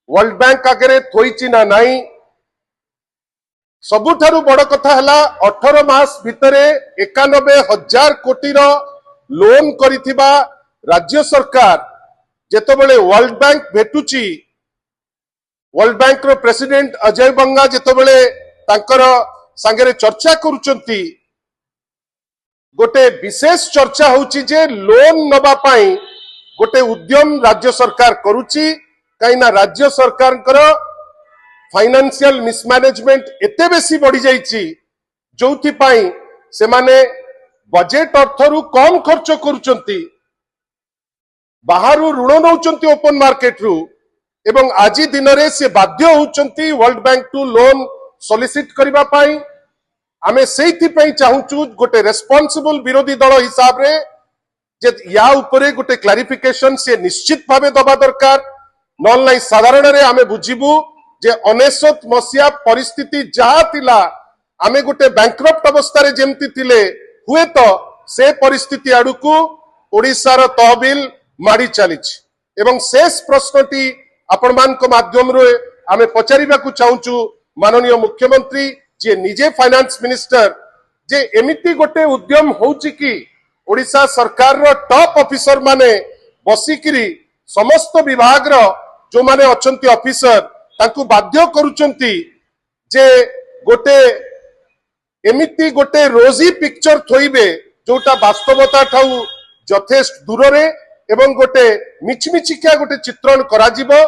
world bank आगे थोइची ना नाई सबुठारु बड़ कथा हला 18 मास भितरे 91,000 कोटी लोन करिथिबा राज्य सरकार जेतबेले वर्ल्ड बैंक भेटुची वर्ल्ड बैंक रो प्रेसिडेंट अजय बंगा जेतबेले तांकर संगे चर्चा करूचंती गोटे विशेष चर्चा होची जे लोन नबा पाई गोटे उद्यम राज्य सरकार करूची कहीं राज्य सरकार फाइनेंशियल मिसमैनेजमेंट एते बेसी बढ़ी जाइची जोथि पाई से माने बजेट अर्थरु कम खर्च करूचंती बाहरु ऋण नौचंती ओपन मार्केट रु एवं आज दिन रे से बाध्य होचंती world bank to loan solicit करबा पाई आमे सेइथि पई चाहूचु गोटे रेस्पोंसिबल विरोधी दल हिसाब रे जे या उपरे गोटे क्लैरिफिकेशन से निश्चित भावे दबा दरकार नॉन लाई साधारण रे आमे बुझिबु जे 19 मसिया परिस्थिति जहा थिला आमे गोटे बैंकरप्ट अवस्था रे जेमति थिले हुए तो से परिस्थिति आडुकु ओडिसा रो तहबिल माडी चलीछि एवं शेष प्रश्नटी आपण मान को माध्यम रे आमे पचारिबा को चाहूचु माननीय मुख्यमंत्री जे निजे फाइनेंस मिनिस्टर जे एमिति गोटे उद्यम होउछि कि ओडिसा सरकार रो टॉप ऑफिसर माने बसिकिरी समस्त विभाग रो जो माने अछंती ऑफिसर तांकु बाध्य करूचंती जे गोटे एमिति गोटे रोजी पिक्चर थोइबे जोटा वास्तवता ठाउ यथेष्ट दूर रे एवं गोटे मिचमिचिका गोटे चित्रण करा जिवो